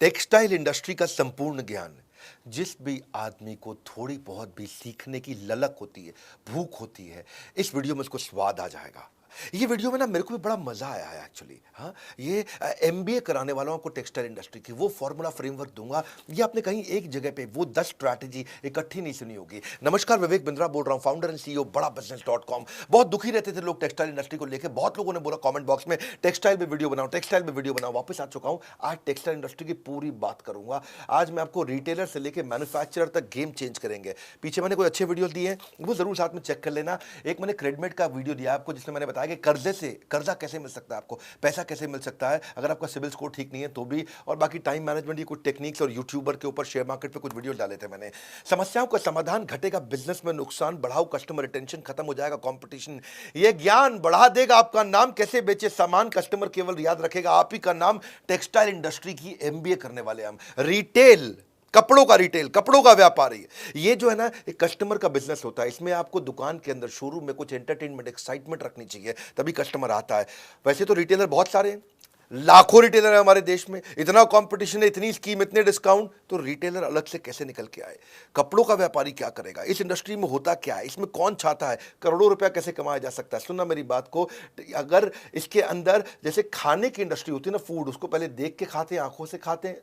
Textile industry का संपूर्ण ज्ञान जिस भी आदमी को थोड़ी बहुत भी सीखने की ललक होती है, भूख होती है, इस वीडियो में उसको स्वाद आ जाएगा। ये वीडियो में ना मेरे को भी बड़ा मजा आया है एक्चुअली। हाँ, ये एमबीए कराने वालों को टेक्सटाइल इंडस्ट्री की वो फॉर्मूला फ्रेमवर्क दूंगा। ये आपने कहीं एक जगह पे वो 10 स्ट्रैटेजी इकट्ठी नहीं सुनी होगी। नमस्कार, विवेक बिंद्रा बोल रहा हूँ, फाउंडर एंड सीईओ बड़ा बिजनेस.com। बहुत दुखी रहते थे लोग टेक्सटाइल इंडस्ट्री को लेकर। बहुत लोगों ने बोला कमेंट बॉक्स में टेक्सटाइल पे वीडियो बनाओ, टेक्सटाइल पे वीडियो बनाओ। वापस आ चुका हूँ, आज टेक्सटाइल इंडस्ट्री की पूरी बात करूंगा। आज मैं आपको रिटेलर से लेकर मैन्युफैक्चरर तक गेम चेंज करेंगे। पीछे मैंने कोई अच्छे वीडियो दिए हैं, वो जरूर साथ में चेक कर लेना। एक मैंने क्रेडिट का वीडियो दिया आपको जिसमें मैंने बताया कि कर्जे से कर्जा कैसे मिल सकता है, आपको पैसा कैसे मिल सकता है अगर आपका सिविल स्कोर ठीक नहीं है तो भी। और बाकी टाइम मैनेजमेंट की कुछ टेक्निक्स और यूट्यूबर के ऊपर शेयर मार्केट पे कुछ वीडियो डाले थे मैंने। समस्याओं का समाधान, घटेगा बिजनेस में नुकसान, बढ़ाओ कस्टमर रिटेंशन, खत्म हो जाएगा कंपटीशन। ये ज्ञान बढ़ा देगा आपका नाम, कैसे बेचे सामान कस्टमर केवल याद रखेगा आप ही का नाम। टेक्सटाइल इंडस्ट्री की एमबीए करने वाले हम। रिटेल, कपड़ों का रिटेल, कपड़ों का व्यापारी, ये जो है ना एक कस्टमर का बिजनेस होता है। इसमें आपको दुकान के अंदर शोरूम में कुछ एंटरटेनमेंट, एक्साइटमेंट रखनी चाहिए, तभी कस्टमर आता है। वैसे तो रिटेलर बहुत सारे हैं, लाखों रिटेलर है हमारे देश में, इतना कंपटीशन है, इतनी स्कीम, इतने डिस्काउंट, तो रिटेलर अलग से कैसे निकल के आए? कपड़ों का व्यापारी क्या करेगा? इस इंडस्ट्री में होता क्या है? इसमें कौन चाहता है? करोड़ों रुपया कैसे कमाया जा सकता है? सुनना मेरी बात को। अगर इसके अंदर जैसे खाने की इंडस्ट्री होती है ना, फूड, उसको पहले देख के खाते हैं, आंखों से खाते हैं,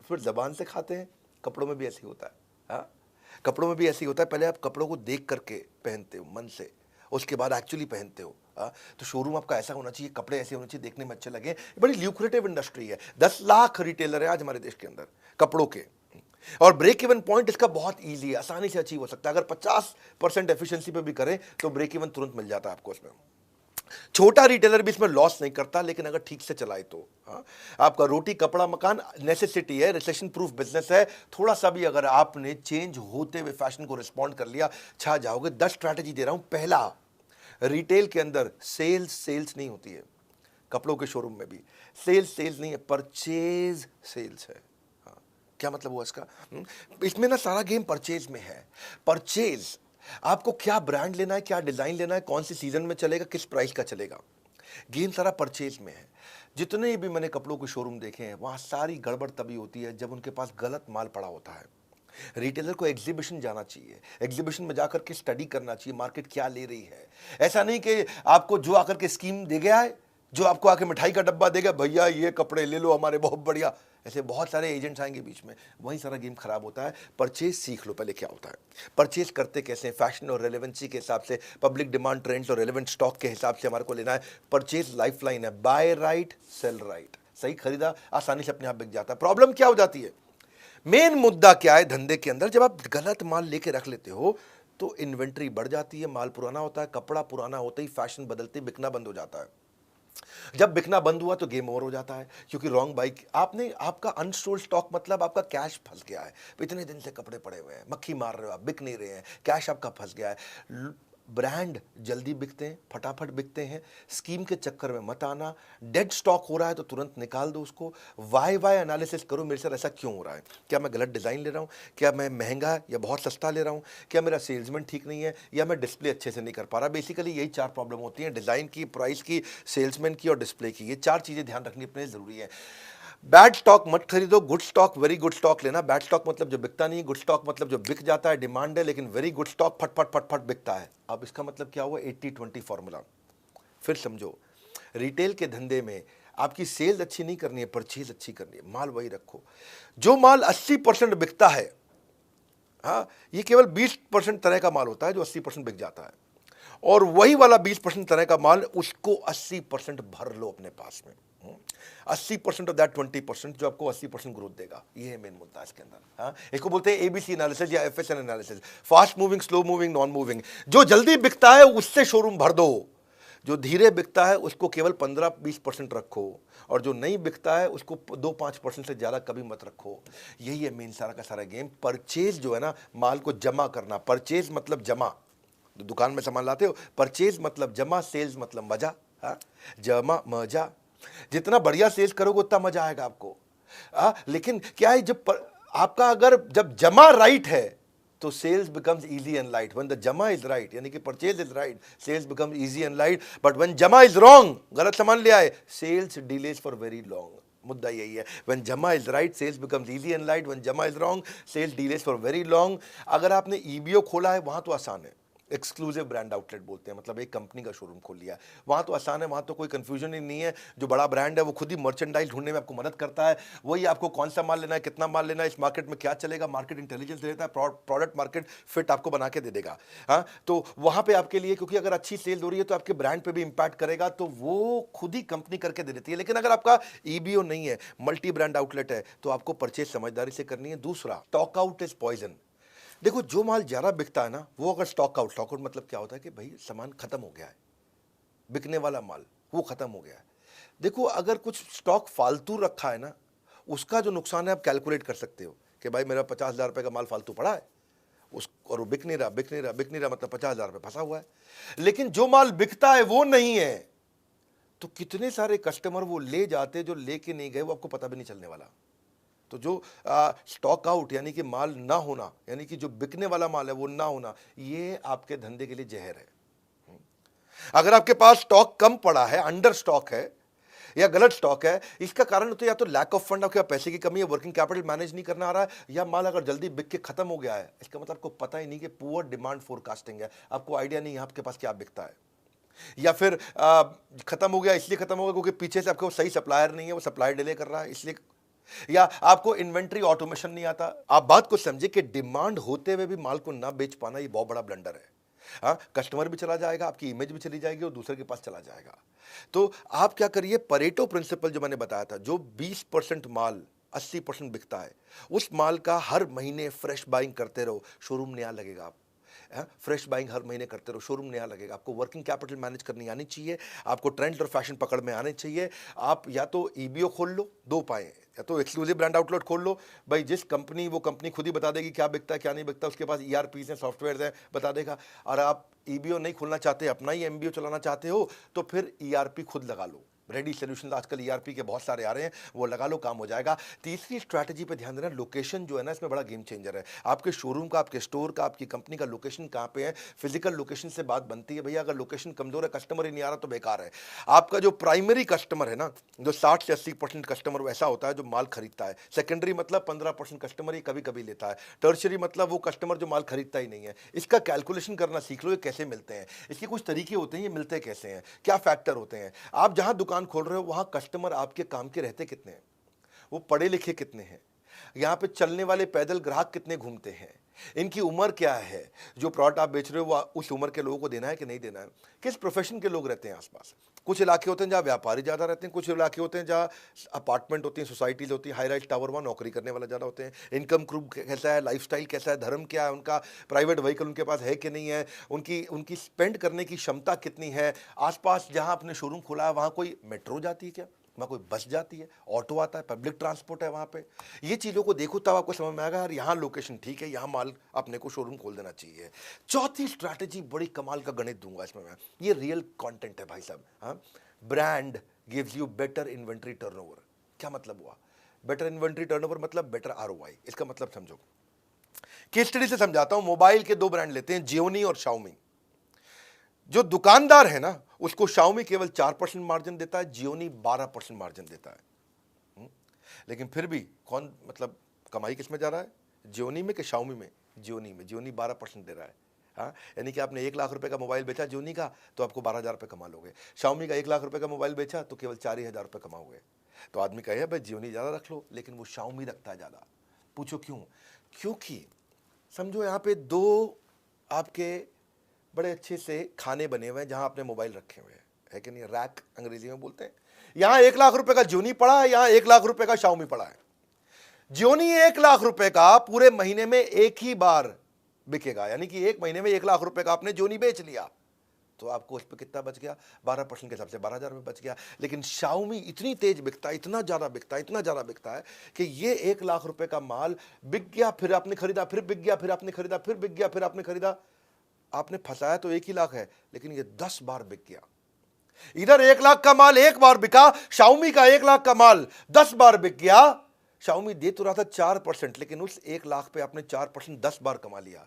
फिर जबान से खाते हैं। कपड़ों में भी ऐसे होता है। हाँ, कपड़ों में भी ऐसे होता है। पहले आप कपड़ों को देख करके पहनते हो मन से, उसके बाद एक्चुअली पहनते हो। हाँ, तो शोरूम आपका ऐसा होना चाहिए, कपड़े ऐसे होने चाहिए, देखने में अच्छे लगे। बड़ी ल्यूक्रेटिव इंडस्ट्री है। 10 लाख रिटेलर है आज हमारे देश के अंदर कपड़ों के। और ब्रेक इवन पॉइंट इसका बहुत ईजी है, आसानी से अचीव हो सकता है। अगर 50% एफिशिएंसी पे भी करें तो ब्रेक इवन तुरंत मिल जाता है आपको इसमें। छोटा रिटेलर भी इसमें लॉस नहीं करता, लेकिन अगर ठीक से चलाए तो। हाँ, आपका रोटी कपड़ा मकान नेसेसिटी है, रिसेशन प्रूफ बिजनेस है। थोड़ा सा भी अगर आपने चेंज होते हुए फैशन को रिस्पॉन्ड कर लिया, छा जाओगे। 10 स्ट्रैटेजी दे रहा हूं। पहला, रिटेल के अंदर सेल्स नहीं होती है। कपड़ों के शोरूम में भी सेल्स नहीं है, परचेज सेल्स है। हाँ, क्या मतलब हुआ इसका? इसमें ना सारा गेम परचेज में है। परचेज, आपको क्या ब्रांड लेना है, क्या डिजाइन लेना है, कौन सी सीजन में चलेगा, किस प्राइस का चलेगा, गेम सारा परचेज में है। जितने भी मैंने कपड़ों के शोरूम देखे हैं, वहां सारी गड़बड़ तभी होती है जब उनके पास गलत माल पड़ा होता है। रिटेलर को एग्जीबिशन जाना चाहिए, एग्जीबिशन में जाकर के स्टडी करना चाहिए मार्केट क्या ले रही है। ऐसा नहीं कि आपको जो आकर के स्कीम दे गया है, जो आपको आके मिठाई का डब्बा देगा, भैया ये कपड़े ले लो हमारे बहुत बढ़िया, ऐसे बहुत सारे एजेंट्स आएंगे बीच में, वहीं सारा गेम खराब होता है। परचेज सीख लो पहले क्या होता है, परचेज करते कैसे हैं, फैशन और रेलेवेंसी के हिसाब से, पब्लिक डिमांड, ट्रेंड्स और रेलेवेंट स्टॉक के हिसाब से हमारे को लेना है। परचेज लाइफलाइन है, बाय राइट सेल राइट। सही खरीदा आसानी से अपने आप बिक जाता है। प्रॉब्लम क्या हो जाती है, मेन मुद्दा क्या है धंधे के अंदर, जब आप गलत माल लेके रख लेते हो तो इन्वेंट्री बढ़ जाती है, माल पुराना होता है, कपड़ा पुराना होता ही फैशन बदलते बिकना बंद हो जाता है। जब बिकना बंद हुआ तो गेम ओवर हो जाता है, क्योंकि रॉन्ग बाइक आपने, आपका अनसोल्ड स्टॉक मतलब आपका कैश फंस गया है। इतने दिन से कपड़े पड़े हुए हैं, मक्खी मार रहे हो आप, बिक नहीं रहे हैं, कैश आपका फंस गया है। ब्रांड जल्दी बिकते हैं, फटाफट बिकते हैं, स्कीम के चक्कर में मत आना। डेड स्टॉक हो रहा है तो तुरंत निकाल दो उसको। वाई एनालिसिस करो, मेरे साथ ऐसा क्यों हो रहा है, क्या मैं गलत डिज़ाइन ले रहा हूँ, क्या मैं महंगा या बहुत सस्ता ले रहा हूँ, क्या मेरा सेल्समैन ठीक नहीं है, या मैं डिस्प्ले अच्छे से नहीं कर पा रहा। बेसिकली यही 4 प्रॉब्लम होती हैं, डिज़ाइन की, प्राइस की, सेल्समैन की और डिस्प्ले की। ये 4 चीज़ें ध्यान रखनी अपने ज़रूरी है। बैड स्टॉक मत खरीदो, good stock, very good stock लेना। बैड स्टॉक मतलब जो बिकता नहीं, गुड स्टॉक मतलब जो बिक जाता है, डिमांड है, लेकिन वेरी गुड स्टॉक फट फट फट फट बिकता है। अब इसका मतलब क्या हुआ, 80-20 फॉर्मूला। फिर समझो, रिटेल के धंधे में आपकी सेल्स अच्छी नहीं करनी है, परचेज अच्छी करनी है। माल वही रखो, जो माल 80% बिकता है, हाँ, ये केवल 20% तरह का माल होता है जो 80% बिक जाता है, और वही वाला 20% तरह का माल, उसको 80% भर लो अपने पास में। 80% ऑफ दैट 20% जो आपको 80% ग्रोथ देगा। ये है मेन मुद्दा इसके अंदर। हाँ, इसको बोलते हैं एबीसी एनालिसिस या एफएसएन analysis, fast moving, slow moving, non moving. जो जल्दी बिकता है उससे शोरूम भर दो, जो धीरे बिकता है उसको केवल 15-20% रखो, और जो नहीं बिकता है उसको 2-5% से ज़्यादा कभी मत रखो। यही है मेन सारा का सारा गेम। परचेज जो है ना, माल को जमा करना। परचेज मतलब जमा, दुकान में सामान लाते हो, परचेज मतलब जमा, सेल्स मतलब मजा। हाँ, जमा मजा, जितना बढ़िया सेल्स करोगे उतना मजा आएगा आपको। लेकिन क्या है, आपका अगर जब जमा राइट है तो sales becomes easy and light. When the जमा इज राइट, यानी कि purchase is right, sales becomes easy and light. But when जमा इज रॉन्ग, गलत सामान ले आए, sales delays for very long. मुद्दा यही है। व्हेन जमा is right sales becomes easy and light, when जमा is wrong sales delays for very long. अगर आपने ईबीओ खोला है वहां तो आसान है, एक्सक्लूसिव ब्रांड आउटलेट बोलते हैं, मतलब एक कंपनी का शोरूम खोल लिया है, वहाँ तो आसान है, वहाँ तो कोई कंफ्यूजन ही नहीं है। जो बड़ा ब्रांड है वो खुद ही मर्चेंडाइज ढूंढने में आपको मदद करता है, वही आपको कौन सा माल लेना है, कितना माल लेना है, इस मार्केट में क्या चलेगा, मार्केट इंटेलिजेंस देता है, प्रोडक्ट मार्केट फिट आपको बना के दे देगा। हाँ, तो वहाँ पे आपके लिए, क्योंकि अगर अच्छी सेल हो रही है तो आपके ब्रांड पे भी इंपैक्ट करेगा, तो वो खुद ही कंपनी करके दे देती है। लेकिन अगर आपका ईबीओ नहीं है, मल्टी ब्रांड आउटलेट है, तो आपको परचेज समझदारी से करनी है। दूसरा, स्टॉक आउट इज पॉइजन। देखो, जो माल ज़्यादा बिकता है ना, वो अगर स्टॉक आउट मतलब क्या होता है कि भाई सामान खत्म हो गया है, बिकने वाला माल वो खत्म हो गया है। देखो, अगर कुछ स्टॉक फालतू रखा है ना, उसका जो नुकसान है आप कैलकुलेट कर सकते हो कि भाई मेरा 50,000 रुपये का माल फालतू पड़ा है, उस और वो बिक नहीं रहा, मतलब 50,000 रुपये फंसा हुआ है। लेकिन जो माल बिकता है वो नहीं है, तो कितने सारे कस्टमर वो ले जाते जो लेके नहीं गए, वो आपको पता भी नहीं चलने वाला। तो जो स्टॉक आउट यानी कि माल ना होना, यानी कि जो बिकने वाला माल है वो ना होना, ये आपके धंधे के लिए जहर है। अगर आपके पास स्टॉक कम पड़ा है, अंडर स्टॉक है या गलत स्टॉक है, इसका कारण तो या तो लैक ऑफ फंड, आपके पैसे की कमी है, वर्किंग कैपिटल मैनेज नहीं करना आ रहा है, या माल अगर जल्दी बिक के खत्म हो गया है, इसका मतलब आपको पता ही नहीं कि पुअर डिमांड फोरकास्टिंग है, आपको आइडिया नहीं है आपके पास क्या बिकता है। या फिर खत्म हो गया, इसलिए खत्म हो गया क्योंकि पीछे से आपको सही सप्लायर नहीं है, वो सप्लाई डिले कर रहा है इसलिए, या आपको इन्वेंट्री ऑटोमेशन नहीं आता। आप बात को समझे कि डिमांड होते हुए भी माल को ना बेच पाना, ये बहुत बड़ा ब्लंडर है। हाँ, कस्टमर भी चला जाएगा, आपकी इमेज भी चली जाएगी और दूसरे के पास चला जाएगा। तो आप क्या करिए, परेटो प्रिंसिपल जो मैंने बताया था, जो 20% माल 80% बिकता है, उस माल का हर महीने फ्रेश बाइंग करते रहो, शोरूम नया लगेगा। आप फ्रेश बाइंग हर महीने करते रहो, शोरूम नया लगेगा। आपको वर्किंग कैपिटल मैनेज करनी आनी चाहिए, आपको ट्रेंड और फैशन पकड़ में आने चाहिए। आप या तो ईबीओ खोल लो, दो पाए, या तो एक्सक्लूसिव ब्रांड आउटलेट खोल लो, भाई जिस कंपनी, वो कंपनी खुद ही बता देगी क्या बिकता है क्या नहीं बिकता, उसके पास ईआरपीज हैं, सॉफ्टवेयर हैं, बता देगा। और आप ईबीओ नहीं खोलना चाहते, अपना ही एमबीओ चलाना चाहते हो, तो फिर ईआरपी खुद लगा लो। रेडी सोल्यूशन आजकल ईआरपी के बहुत सारे आ रहे हैं, वो लगा लो, काम हो जाएगा। तीसरी स्ट्रैटेजी पे ध्यान देना, लोकेशन जो है ना, इसमें बड़ा गेम चेंजर है। आपके शोरूम का, आपके स्टोर का, आपकी कंपनी का लोकेशन कहाँ पे है, फिजिकल लोकेशन से बात बनती है। भैया अगर लोकेशन कमजोर है, कस्टमर ही नहीं आ रहा, तो बेकार है। आपका जो प्राइमरी कस्टमर है ना, जो 60 से 80% कस्टमर वो ऐसा होता है जो माल खरीदता है। सेकेंडरी मतलब 15% कस्टमर ही कभी कभी लेता है। टर्शरी मतलब वो कस्टमर जो माल खरीदता ही नहीं है। इसका कैलकुलेशन करना सीख लो, ये कैसे मिलते हैं, इसके कुछ तरीके होते हैं, ये मिलते कैसे हैं, क्या फैक्टर होते हैं। आप जहां दुकान खोल रहे हो वहां कस्टमर आपके काम के रहते कितने हैं, वो पढ़े लिखे कितने हैं, यहाँ पे चलने वाले पैदल ग्राहक कितने घूमते हैं, इनकी उम्र क्या है, जो प्रोडक्ट आप बेच रहे हो वो उस उम्र के लोगों को देना है कि नहीं देना है, किस प्रोफेशन के लोग रहते हैं आसपास। कुछ इलाके होते हैं जहाँ व्यापारी ज़्यादा रहते हैं, कुछ इलाके होते हैं जहाँ अपार्टमेंट होती हैं, सोसाइटीज़ होती हैं, हाई राइज टावर, वहाँ नौकरी करने वाले ज़्यादा होते हैं। इनकम ग्रुप कैसा है, लाइफस्टाइल कैसा है, धर्म क्या है उनका, प्राइवेट व्हीकल उनके पास है कि नहीं है, उनकी उनकी स्पेंड करने की क्षमता कितनी है, आसपास जहाँ आपने शोरूम खोला है वहाँ कोई मेट्रो जाती है क्या, वहाँ कोई बस जाती है, ऑटो आता है, पब्लिक ट्रांसपोर्ट है वहाँ पे। ये चीज़ों को देखो तब आपको समझ में आएगा यार, यहाँ लोकेशन ठीक है, यहाँ माल अपने को शोरूम खोल देना चाहिए। चौथी स्ट्रैटेजी बड़ी कमाल का गणित दूंगा इसमें मैं, ये रियल कंटेंट है भाई साहब। हाँ, brand gives you better inventory turnover. क्या मतलब हुआ बेटर इन्वेंट्री टर्नओवर? मतलब बेटर आरओआई। इसका मतलब समझो, केस स्टडी से समझाता हूं। मोबाइल के दो ब्रांड लेते हैं, जियोनी और शाओमी। जो दुकानदार है ना, उसको शाओमी केवल 4% मार्जिन देता है, जियोनी 12% मार्जिन देता है। लेकिन फिर भी कौन, मतलब कमाई किस में जा रहा है, जियोनी में कि शाओमी में? जियोनी में। जियोनी 12% दे रहा है। हाँ, यानी कि आपने 1 लाख रुपए का मोबाइल बेचा जियोनी का, तो आपको 12,000 रुपये कमा लोगे। शाओमी का 1 लाख रुपए का मोबाइल बेचा तो केवल 4,000 रुपये कमाओगे। तो आदमी कहे भाई जियोनी ज़्यादा रख लो, लेकिन वो शाओमी रखता है ज़्यादा। पूछो क्यों? क्योंकि समझो यहाँ पे दो आपके बड़े अच्छे से खाने बने हुए हैं जहां आपने मोबाइल रखे हुए हैं, है कि नहीं, रैक अंग्रेजी में बोलते हैं। यहां 1 लाख रुपए का जियोनी पड़ा है, यहां 1 लाख रुपए का शाओमी पड़ा है। जियोनी 1 लाख रुपए का पूरे महीने में एक ही बार बिकेगा, यानी कि एक महीने में 1 लाख रुपए का आपने जियोनी बेच लिया, तो आपको उस पर कितना बच गया? 12% के हिसाब से 12,000 रुपये बच गया। लेकिन शाओमी इतनी तेज बिकता है, इतना ज़्यादा बिकता है, इतना ज़्यादा बिकता है कि ये 1 लाख रुपए का माल बिक गया, फिर आपने खरीदा, फिर बिक गया, फिर आपने खरीदा, फिर बिक गया, फिर आपने खरीदा। आपने फंसाया तो 1 ही लाख है, लेकिन ये 10 बार बिक गया। इधर 1 लाख का माल एक बार बिका, शाओमी का 1 लाख का माल 10 बार बिक गया। शाओमी दे तो रहा था 4%, लेकिन उस 1 लाख पे आपने 4% 10 बार कमा लिया।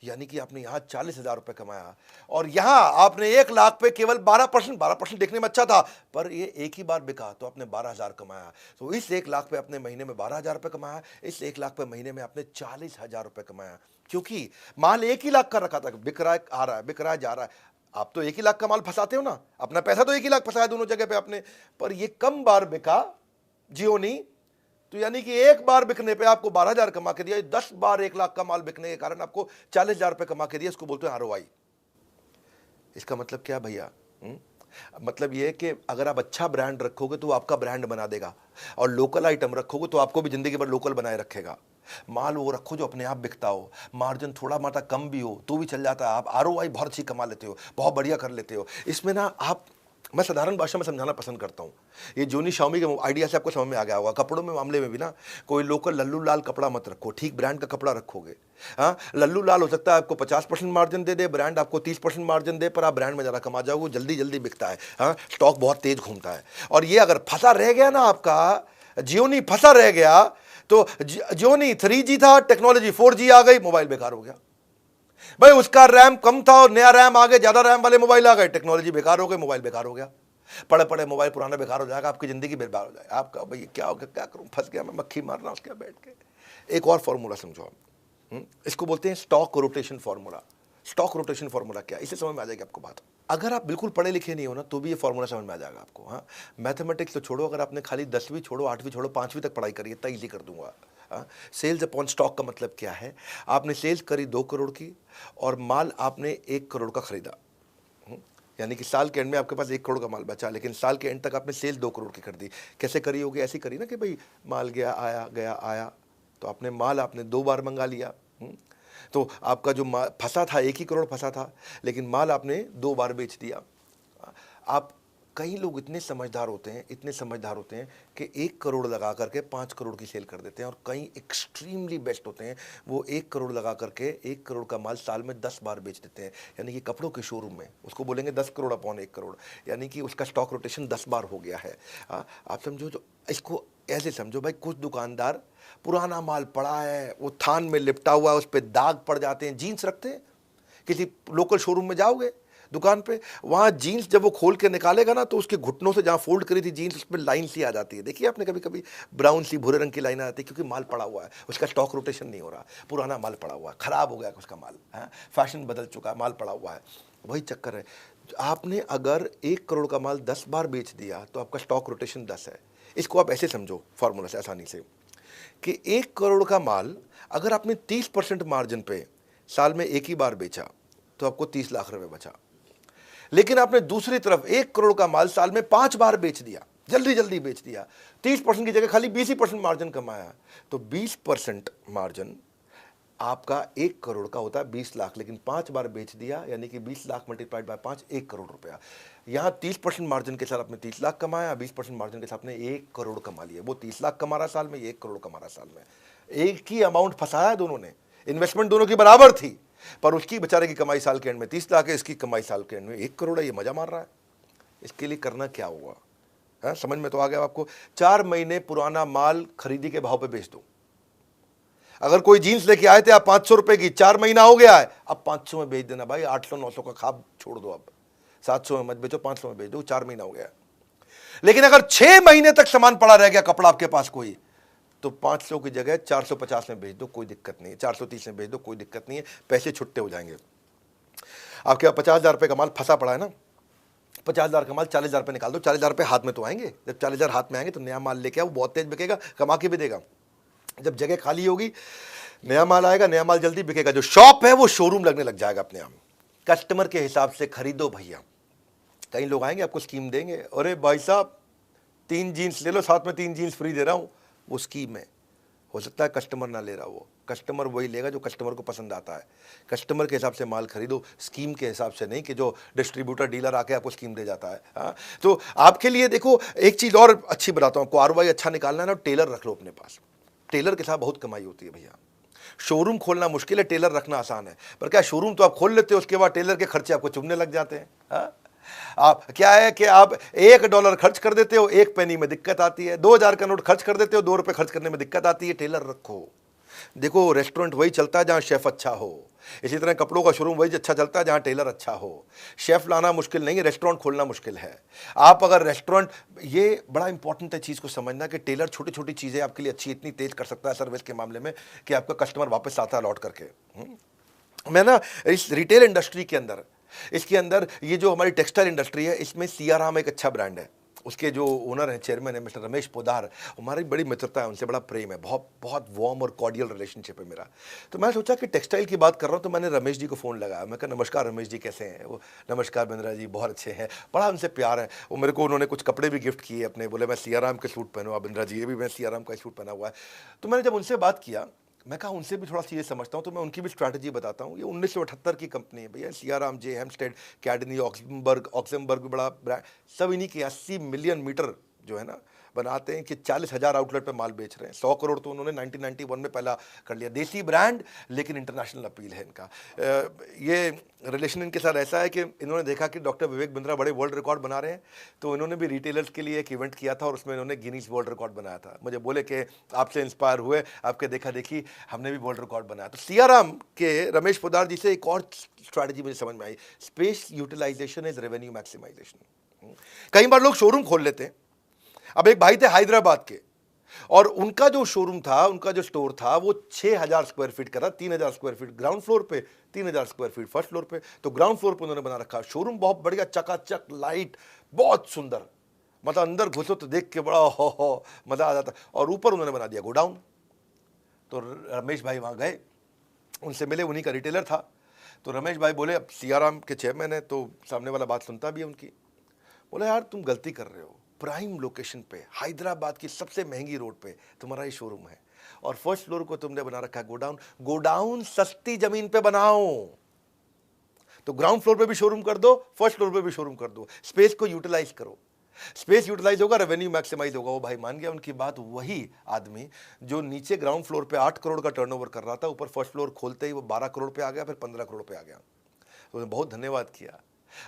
यानी कि आपने यहाँ 40,000 रुपये कमाया और यहाँ आपने 1 लाख पे केवल 12% देखने में अच्छा था, पर ये एक ही बार बिका तो आपने 12,000 कमाया। तो इस 1 लाख पे अपने महीने में 12,000 रुपये कमाया, इस 1 लाख पे महीने में आपने 40,000 रुपये कमाया, क्योंकि माल 1 ही लाख का रखा था, बिक रहा है, आ रहा है, बिक रहा है, जा रहा है। आप तो 1 ही लाख का माल फंसाते हो ना, अपना पैसा तो 1 ही लाख फंसाया दोनों जगह पे आपने, पर ये कम बार बिका जियो नहीं, तो यानी कि 1 बार बिकने पे आपको 12,000 कमा के दिया, 10 बार 1 लाख का माल बिकने के कारण आपको 40,000 रुपये कमा के दिया। इसको बोलते हैं आरओआई। इसका मतलब क्या भैया? मतलब ये है कि अगर आप अच्छा ब्रांड रखोगे तो वो आपका ब्रांड बना देगा, और लोकल आइटम रखोगे तो आपको भी जिंदगी भर लोकल बनाए रखेगा। माल वो रखो जो अपने आप बिकता हो, मार्जिन थोड़ा माटा कम भी हो तो भी चल जाता है, आप आरओआई बहुत अच्छी कमा लेते हो, बहुत बढ़िया कर लेते हो। इसमें ना आप, मैं साधारण भाषा में समझाना पसंद करता हूँ। ये जोनी शाओमी के आइडिया से आपको समझ में आ गया होगा। कपड़ों में मामले में भी ना, कोई लोकल लल्लू लाल कपड़ा मत रखो, ठीक ब्रांड का कपड़ा रखोगे। हाँ, लल्लू लाल हो सकता है आपको 50% मार्जिन दे दे, ब्रांड आपको 30% मार्जिन दे, पर आप ब्रांड में ज़्यादा कमा जाओगे, जल्दी जल्दी बिकता है। हाँ, स्टॉक बहुत तेज घूमता है। और ये अगर फंसा रह गया ना आपका, जियोनी फंसा रह गया, तो जियोनी 3G था, टेक्नोलॉजी 4G आ गई, मोबाइल बेकार हो गया। भाई उसका रैम कम था और नया रैम आ गए, ज्यादा रैम वाले मोबाइल आ गए, टेक्नोलॉजी बेकार हो गई, मोबाइल बेकार हो गया। पड़े पड़े मोबाइल पुराना बेकार हो जाएगा, आपकी जिंदगी बेकार हो जाएगा। आपका भाई क्या हो गया, क्या करूं, फंस गया मैं, मक्खी मार रहा हूं उसके बैठ के। एक और फॉर्मूला समझो आप, इसको बोलते हैं stock rotation formula. Stock rotation formula क्या है, इसे समझ में आ जाएगी आपको बात। अगर आप बिल्कुल पढ़े लिखे नहीं हो ना, तो भी ये फॉर्मूला समझ में आ जाएगा आपको। हाँ, मैथमेटिक्स तो छोड़ो, अगर आपने खाली 10वीं छोड़ो, 8वीं छोड़ो, 5वीं तक पढ़ाई करिए, इतना ईजी कर दूंगा। सेल्स अपॉन स्टॉक का मतलब क्या है? आपने सेल्स करी 2 करोड़ की और माल आपने 1 करोड़ का खरीदा, यानी कि साल के एंड में आपके पास 1 करोड़ का माल बचा, लेकिन साल के एंड तक आपने सेल 2 करोड़ की कर दी। कैसे करी होगी? ऐसी करी ना कि भाई माल गया आया, गया आया, तो आपने माल आपने 2 बार मंगा लिया। तो आपका जो फंसा था 1 ही करोड़ फंसा था, लेकिन माल आपने 2 बार बेच दिया। आप, कई लोग इतने समझदार होते हैं, इतने समझदार होते हैं कि 1 करोड़ लगा करके 5 करोड़ की सेल कर देते हैं, और कई एक्सट्रीमली बेस्ट होते हैं, वो 1 करोड़ लगा करके 1 करोड़ का माल साल में 10 बार बेच देते हैं। यानी कि कपड़ों के शोरूम में उसको बोलेंगे 10 करोड़ अपॉन 1 करोड़, यानी कि उसका स्टॉक रोटेशन 10 बार हो गया है। आप समझो, तो इसको ऐसे समझो भाई, कुछ दुकानदार पुराना माल पड़ा है, वो थान में लिपटा हुआ है, उस पर दाग पड़ जाते हैं, जीन्स रखते हैं, किसी लोकल शोरूम में जाओगे दुकान पे, वहाँ जीन्स जब वो खोल के निकालेगा ना, तो उसके घुटनों से जहाँ फोल्ड करी थी जीन्स, उस पर लाइन सी आ जाती है। देखिए आपने कभी कभी ब्राउन सी भूरे रंग की लाइन आ जाती है, क्योंकि माल पड़ा हुआ है, उसका स्टॉक रोटेशन नहीं हो रहा, पुराना माल पड़ा हुआ है, खराब हो गया उसका माल, है, फैशन बदल चुका है, माल पड़ा हुआ है। वही चक्कर है। आपने अगर 1 करोड़ का माल 10 बार बेच दिया तो आपका स्टॉक रोटेशन 10 है। इसको आप ऐसे समझो फॉर्मूला से आसानी से, कि 1 करोड़ का माल अगर आपने 30% मार्जिन पे साल में 1 ही बार बेचा तो आपको 30 लाख रुपए बचा। लेकिन आपने दूसरी तरफ 1 करोड़ का माल साल में 5 बार बेच दिया, जल्दी जल्दी बेच दिया, 30% की जगह खाली 20% मार्जिन कमाया, तो 20% मार्जिन आपका 1 करोड़ का होता है 20 लाख, लेकिन 5 बार बेच दिया, यानी कि 20 लाख मल्टीप्लाइड बाय 5, 1 करोड़ रुपया। यहाँ 30% मार्जिन के साथ आपने 30 लाख कमाया, 20% मार्जिन के साथ आपने 1 करोड़ कमा लिया। वो 30 लाख कमा रहा साल में, 1 करोड़ कमा रहा साल में। एक ही अमाउंट फंसाया दोनों ने, इन्वेस्टमेंट दोनों की बराबर थी, पर उसकी बेचारे की कमाई साल के एंड में 30 लाख है, इसकी कमाई साल के एंड में 1 करोड़ है। ये मजा मार रहा है। इसके लिए करना क्या हुआ है, समझ में तो आ गया आपको? 4 महीने पुराना माल खरीदी के भाव पे बेच दो। अगर कोई जीन्स लेके आए थे आप 500 रुपए की, 4 महीना हो गया है, अब 500 में बेच देना भाई। 800 900 का खाब छोड़ दो, अब 700 में मत बेचो, 500 में बेच दो, 4 महीना हो गया। लेकिन अगर 6 महीने तक सामान पड़ा रह गया कपड़ा आपके पास कोई, तो 500 की जगह 450 में बेच दो, कोई दिक्कत नहीं है। 430 में बेच दो, कोई दिक्कत नहीं है, पैसे छुट्टे हो जाएंगे। आपके 50,000 रुपये का माल फंसा पड़ा है ना, 50,000 का माल 40,000 रुपये निकाल दो, 40,000 रुपये हाथ में तो आएंगे। जब 40,000 हाथ में आएंगे तो नया माल लेके आओ, बहुत तेज बिकेगा, कमा के भी देगा। जब जगह खाली होगी, नया माल आएगा, नया माल जल्दी बिकेगा, जो शॉप है वो शोरूम लगने लग जाएगा अपने आप। कस्टमर के हिसाब से खरीदो भैया। कई लोग आएंगे आपको स्कीम देंगे, अरे भाई साहब 3 जीन्स ले लो, साथ में 3 जीन्स फ्री दे रहा हूँ, वो स्कीम है। हो सकता है कस्टमर ना ले रहा, वो कस्टमर वही लेगा जो कस्टमर को पसंद आता है। कस्टमर के हिसाब से माल खरीदो, स्कीम के हिसाब से नहीं कि जो डिस्ट्रीब्यूटर डीलर आके आपको स्कीम दे जाता है। हाँ, तो आपके लिए देखो एक चीज़ और अच्छी बताता हूँ, आपको आरओआई अच्छा निकालना है ना, टेलर रख लो अपने पास। टेलर के साथ बहुत कमाई होती है भैया। शोरूम खोलना मुश्किल है, टेलर रखना आसान है। पर क्या शोरूम तो आप खोल लेते हो, उसके बाद टेलर के खर्चे आपको चुभने लग जाते हैं। हाँ? आप क्या है कि आप $1 खर्च कर देते हो, 1 पेनी में दिक्कत आती है। 2,000 का नोट खर्च कर देते हो, 2 रुपए खर्च करने में दिक्कत आती है। टेलर रखो। देखो रेस्टोरेंट वही चलता है जहां शेफ अच्छा हो, इसी तरह कपड़ों का शोरूम वही अच्छा चलता है जहां टेलर अच्छा हो। शेफ लाना मुश्किल नहीं है, रेस्टोरेंट खोलना मुश्किल है। आप अगर रेस्टोरेंट, ये बड़ा इंपॉर्टेंट है चीज़ को समझना कि टेलर छोटी छोटी चीज़ें आपके लिए अच्छी इतनी तेज कर सकता है सर्विस के मामले में कि आपका कस्टमर वापस आता है लौट करके। मैं ना इस रिटेल इंडस्ट्री के अंदर, इसके अंदर ये जो हमारी टेक्सटाइल इंडस्ट्री है, इसमें सियाराम एक अच्छा ब्रांड है। उसके जो ओनर हैं, चेयरमैन है मिस्टर रमेश पोदार, हमारी बड़ी मित्रता है उनसे, बड़ा प्रेम है, बहुत बहुत वार्म और कॉर्डियल रिलेशनशिप है मेरा। तो मैं सोचा कि टेक्सटाइल की बात कर रहा हूँ, तो मैंने रमेश जी को फ़ोन लगाया। मैं कहा नमस्कार रमेश जी, कैसे हैं? वो नमस्कार बिंद्रा जी, बहुत अच्छे हैं, बड़ा उनसे प्यार है। वो मेरे को उन्होंने कुछ कपड़े भी गिफ्ट किए अपने, बोले मैं सियाराम के सूट पहनूँ। बिंद्रा जी, ये भी मैं सियाराम का सूट पहना हुआ है। तो मैंने जब उनसे बात किया, मैं कहा उनसे भी थोड़ा चीज़ें समझता हूँ, तो मैं उनकी भी स्ट्रैटेजी बताता हूँ। ये 1978 की कंपनी है भैया, सियाराम, जे हेम्स्टेड, कैडनी, ऑक्समबर्ग भी बड़ा ब्रांड, सब इन्हीं के 80 मिलियन मीटर जो है ना बनाते हैं, कि 40,000 आउटलेट पे माल बेच रहे हैं। 100 करोड़ तो उन्होंने 1991 में पहला कर लिया। देसी ब्रांड, लेकिन इंटरनेशनल अपील है इनका। ये रिलेशन इनके साथ ऐसा है कि इन्होंने देखा कि डॉक्टर विवेक बिंद्रा बड़े वर्ल्ड रिकॉर्ड बना रहे हैं, तो इन्होंने भी रिटेलर्स के लिए एक इवेंट किया था और उसमें इन्होंने गिनीज वर्ल्ड रिकॉर्ड बनाया था। मुझे बोले कि आपसे इंस्पायर हुए, आपके देखा देखी हमने भी वर्ल्ड रिकॉर्ड बनाया। तो सियाराम के रमेश पोदार जी से एक और स्ट्रैटेजी मुझे समझ में आई, space utilisation is revenue maximisation. कई बार लोग शोरूम खोल लेते हैं। अब एक भाई थे हैदराबाद के, और उनका जो शोरूम था, उनका जो स्टोर था, वो 6,000 स्क्वायर फीट का था। 3,000 स्क्वायर फीट ग्राउंड फ्लोर पे, 3,000 स्क्वायर फीट फर्स्ट फ्लोर पे। तो ग्राउंड फ्लोर पे उन्होंने बना रखा शोरूम, बहुत बढ़िया, चकाचक, लाइट, बहुत सुंदर, मतलब अंदर घुसो तो देख के बड़ा हो मजा आ जाता। और ऊपर उन्होंने बना दिया गोडाउन। तो रमेश भाई वहां गए, उनसे मिले, उन्हीं का रिटेलर था। तो रमेश भाई बोले, अब सियाराम के चेयरमैन है तो सामने वाला बात सुनता भी है उनकी। बोले यार तुम गलती कर रहे हो, प्राइम लोकेशन पे, हैदराबाद की सबसे महंगी रोड पे तुम्हारा ही शोरूम है, और फर्स्ट फ्लोर को तुमने बना रखा है गोडाउन। गोडाउन सस्ती जमीन पे बनाओ, तो ग्राउंड फ्लोर पे भी शोरूम कर दो, फर्स्ट फ्लोर पे भी शोरूम कर दो, स्पेस को यूटिलाइज करो। स्पेस यूटिलाइज होगा, रेवेन्यू मैक्सिमाइज होगा। वो भाई मान गया उनकी बात। वही आदमी जो नीचे ग्राउंड फ्लोर पे 8 करोड़ का टर्नओवर कर रहा था, ऊपर फर्स्ट फ्लोर खोलते ही वो 12 करोड़ पे आ गया, फिर 15 करोड़ पे आ गया। तो उन्हें बहुत धन्यवाद किया,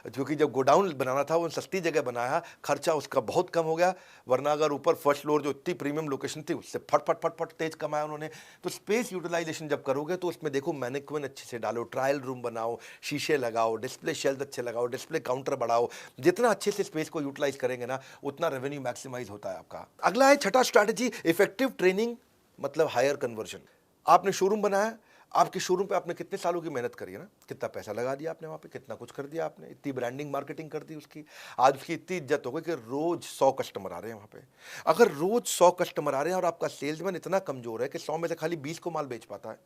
क्योंकि जब गोडाउन बनाना था वो सस्ती जगह बनाया, खर्चा उसका बहुत कम हो गया। वरना अगर ऊपर फर्स्ट फ्लोर जो इतनी प्रीमियम लोकेशन थी, उससे फट फट फट फट तेज कमाया उन्होंने। तो स्पेस यूटिलाइजेशन जब करोगे तो उसमें देखो, मैनेक्विन अच्छे से डालो, ट्रायल रूम बनाओ, शीशे लगाओ, डिस्प्ले शेल्फ अच्छे लगाओ, डिस्प्ले काउंटर बढ़ाओ। जितना अच्छे से स्पेस को यूटिलाइज करेंगे ना, उतना रेवेन्यू मैक्सिमाइज होता है आपका। अगला है छठा स्ट्रैटेजी, इफेक्टिव ट्रेनिंग, मतलब हायर कन्वर्जन। आपने शोरूम बनाया, आपके शोरूम पे आपने कितने सालों की मेहनत करी है ना, कितना पैसा लगा दिया आपने वहाँ पे, कितना कुछ कर दिया आपने, इतनी ब्रांडिंग मार्केटिंग कर दी उसकी। आज उसकी इतनी इज्जत हो गई कि रोज 100 कस्टमर आ रहे हैं वहाँ पे। अगर रोज 100 कस्टमर आ रहे हैं और आपका सेल्समैन इतना कमजोर है कि 100 में से खाली 20 को माल बेच पाता है,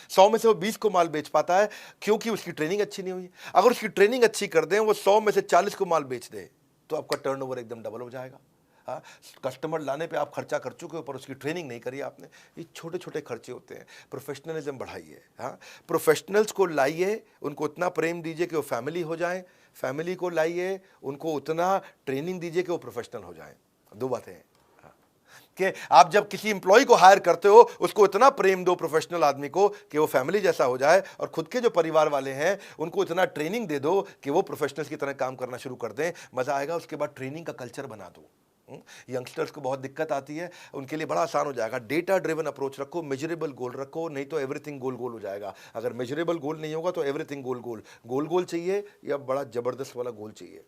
100 में से वो 20 को माल बेच पाता है, क्योंकि उसकी ट्रेनिंग अच्छी नहीं हुई। अगर उसकी ट्रेनिंग अच्छी कर दें, वो 100 में से 40 को माल बेच दे, तो आपका टर्नओवर एकदम डबल हो जाएगा। हाँ, कस्टमर लाने पे आप खर्चा कर चुके हो, पर उसकी ट्रेनिंग नहीं करी आपने। ये छोटे छोटे खर्चे होते हैं। प्रोफेशनलिज्म बढ़ाइए। हाँ, प्रोफेशनल्स को लाइए, उनको उतना प्रेम दीजिए कि वो फैमिली हो जाए। फैमिली को लाइए, उनको उतना ट्रेनिंग दीजिए कि वो प्रोफेशनल हो जाए। दो बातें हैं कि आप जब किसी एम्प्लॉय को हायर करते हो, उसको इतना प्रेम दो प्रोफेशनल आदमी को कि वो फैमिली जैसा हो जाए, और खुद के जो परिवार वाले हैं उनको इतना ट्रेनिंग दे दो कि वो प्रोफेशनल्स की तरह काम करना शुरू कर दें। मजा आएगा। उसके बाद ट्रेनिंग का कल्चर बना दो। यंगस्टर्स को बहुत दिक्कत आती है, उनके लिए बड़ा आसान हो जाएगा। डेटा ड्रिवन अप्रोच रखो, मेजरेबल गोल रखो, नहीं तो एवरीथिंग गोल गोल हो जाएगा। अगर मेजरेबल गोल नहीं होगा तो एवरीथिंग गोल गोल। गोल गोल चाहिए या बड़ा जबरदस्त वाला गोल चाहिए।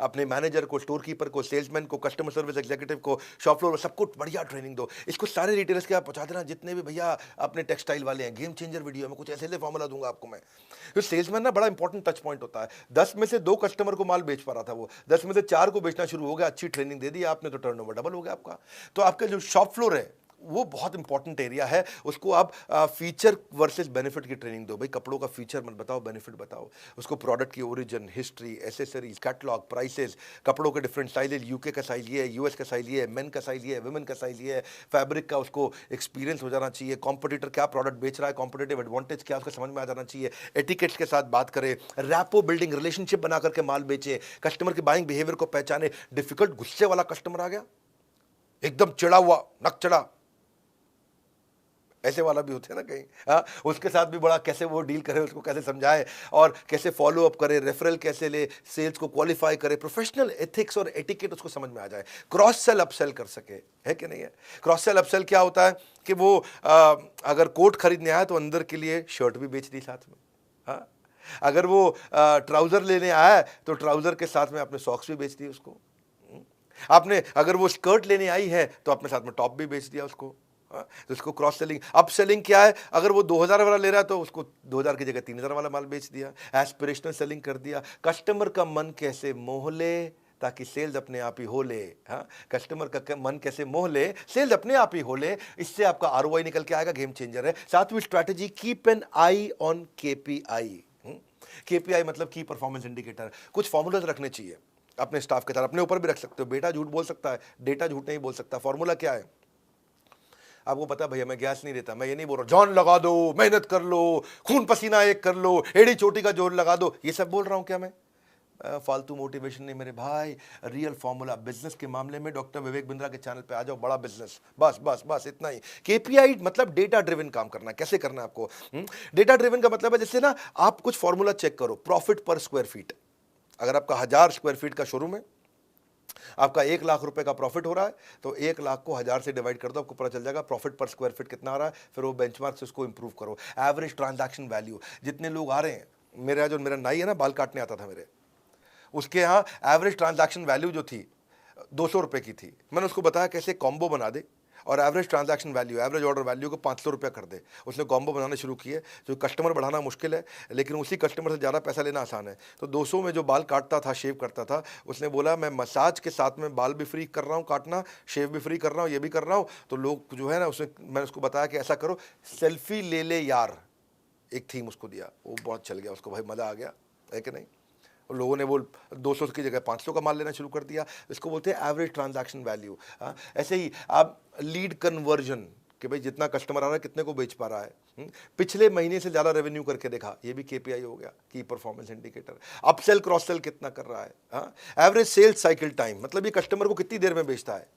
अपने मैनेजर को, स्टोर कीपर को, सेल्समैन को, कस्टमर सर्विस एग्जीक्यूटिव को, शॉप फ्लोर में सबको बढ़िया ट्रेनिंग दो। इसको सारे रिटेलर्स के आप पहुंचा देना, जितने भी भैया अपने टेक्सटाइल वाले हैं। गेम चेंजर वीडियो में कुछ ऐसे ऐसे फॉर्मूला दूंगा आपको मैं। तो सेल्समैन ना बड़ा इंपॉर्टेंट टच पॉइंट होता है। 10 में से 2 कस्टमर को माल बेच पा रहा था, वो 10 में से 4 को बेचना शुरू हो गया। अच्छी ट्रेनिंग दे दी आपने तो टर्नओवर डबल हो गया आपका। तो आपका जो शॉप फ्लोर है वो बहुत इंपॉर्टेंट एरिया है। उसको आप फीचर वर्सेस बेनिफिट की ट्रेनिंग दो। भाई कपड़ों का फीचर मत बताओ, बेनिफिट बताओ उसको। प्रोडक्ट की origin, history, accessories, catalogue, prices, कपड़ों के डिफरेंट साइजेज, यूके का साइज ये है, यूएस का साइज ये है, मेन का साइज ये है, वुमेन का साइज ये है। फैब्रिक का उसको एक्सपीरियंस हो जाना चाहिए। कॉम्पिटिटर क्या प्रोडक्ट बेच रहा है, कॉम्पिटिटिव एडवांटेज क्या, उसको समझ में आ जाना चाहिए। एटिकेट्स के साथ बात करें, रैपो बिल्डिंग, रिलेशनशिप बना करके माल बेचे, कस्टमर के बाइंग बिहेवियर को पहचाने। डिफिकल्ट गुस्से वाला कस्टमर आ गया, एकदम चिड़ा हुआ, नक चढ़ा, ऐसे वाला भी होते हैं ना कहीं, हाँ, उसके साथ भी बड़ा कैसे वो डील करे, उसको कैसे समझाए और कैसे फॉलो अप करे, रेफरल कैसे ले, सेल्स को क्वालिफाई करे, प्रोफेशनल एथिक्स और एटिकेट उसको समझ में आ जाए, क्रॉस सेल अपसेल कर सके, है कि नहीं है। क्रॉस सेल अपसेल क्या होता है कि वो अगर कोट खरीदने आया तो अंदर के लिए शर्ट भी बेच दी साथ में, हाँ, अगर वो ट्राउजर लेने आया है तो ट्राउजर के साथ में अपने सॉक्स भी बेच दिए उसको, आपने अगर वो स्कर्ट लेने आई है तो अपने साथ में टॉप भी बेच दिया उसको, हाँ, तो इसको क्रॉस सेलिंग। अप सेलिंग क्या है, अगर वो 2000 वाला ले रहा है तो उसको 2000 की जगह 3000 वाला माल बेच दिया। एस्पिरेशनल सेलिंग कर दिया, कस्टमर का मन कैसे मोह ले ताकि सेल्स अपने आप ही हो ले, हाँ, कस्टमर का मन कैसे मोह ले सेल्स अपने आप ही हो ले, इससे आपका आरओआई निकल के आएगा, गेम चेंजर है। सातवीं strategy, keep an I on KPI. KPI मतलब की परफॉर्मेंस इंडिकेटर। कुछ फॉर्मूलाज रखने चाहिए अपने स्टाफ के साथ, अपने ऊपर भी रख सकते हो। बेटा झूठ बोल सकता है, डेटा झूठ नहीं बोल सकता। फॉर्मूला क्या है आपको पता है, भैया मैं गैस नहीं देता, मैं ये नहीं बोल रहा जॉन लगा दो, मेहनत कर लो, खून पसीना एक कर लो, एड़ी चोटी का जोर लगा दो, ये सब बोल रहा हूं क्या मैं? फालतू मोटिवेशन नहीं मेरे भाई, रियल फॉर्मूला। बिजनेस के मामले में डॉक्टर विवेक बिंद्रा के चैनल पे आ जाओ, बड़ा बिजनेस, बस बस बस इतना ही। केपीआई मतलब डेटा ड्रिवन काम करना। कैसे करना है आपको? डेटा ड्रिवन का मतलब है जैसे ना आप कुछ फॉर्मूला चेक करो, प्रॉफिट पर स्क्वायर फीट। अगर आपका 1000 स्क्वायर फीट का शोरूम है, आपका 1 लाख रुपए का प्रॉफिट हो रहा है, तो 1 लाख को 1000 से डिवाइड कर दो, आपको पता चल जाएगा प्रॉफिट पर स्क्वायर फीट कितना आ रहा है। फिर वो बेंचमार्क से उसको इंप्रूव करो। एवरेज ट्रांजैक्शन वैल्यू, जितने लोग आ रहे हैं, मेरा नाई है ना, बाल काटने आता था मेरे, उसके यहाँ एवरेज ट्रांजैक्शन वैल्यू जो थी 200 रुपए की थी। मैंने उसको बताया कैसे कॉम्बो बना दे और average transaction value, average order value को 500 रुपये कर दे। उसने कॉम्बो बनाना शुरू किए। जो कस्टमर बढ़ाना मुश्किल है, लेकिन उसी कस्टमर से ज़्यादा पैसा लेना आसान है। तो 200 में जो बाल काटता था, शेव करता था, उसने बोला मैं मसाज के साथ में बाल भी फ्री कर रहा हूँ काटना, शेव भी फ्री कर रहा हूँ, ये भी कर रहा हूँ। तो लोग जो है ना, मैंने उसको बताया कि ऐसा करो, सेल्फी ले ले यार, एक थीम उसको दिया, वो बहुत चल गया उसको, भाई मज़ा आ गया, है कि नहीं। लोगों ने वो 200 की जगह 500 का माल लेना शुरू कर दिया। इसको बोलते हैं एवरेज ट्रांजैक्शन वैल्यू। हाँ, ऐसे ही आप लीड कन्वर्जन, कि भाई जितना कस्टमर आ रहा है कितने को बेच पा रहा है, पिछले महीने से ज़्यादा रेवेन्यू करके देखा, ये भी केपीआई हो गया, की performance indicator. Upsell cross sell कितना कर रहा है, हाँ, एवरेज सेल्स साइकिल टाइम, मतलब ये कस्टमर को कितनी देर में बेचता है।